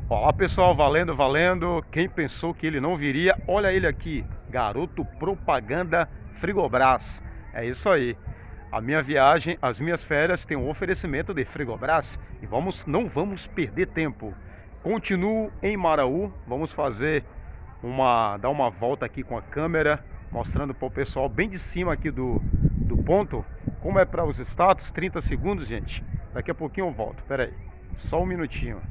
Olá pessoal, valendo, valendo. Quem pensou que ele não viria, olha ele aqui, garoto propaganda Frigobras. É isso aí. A minha viagem, as minhas férias tem um oferecimento de Frigobras e não vamos perder tempo. Continuo em Maraú, vamos dar uma volta aqui com a câmera, mostrando para o pessoal bem de cima aqui do ponto. Como é para os status, 30 segundos, gente. Daqui a pouquinho eu volto. Pera aí, só um minutinho.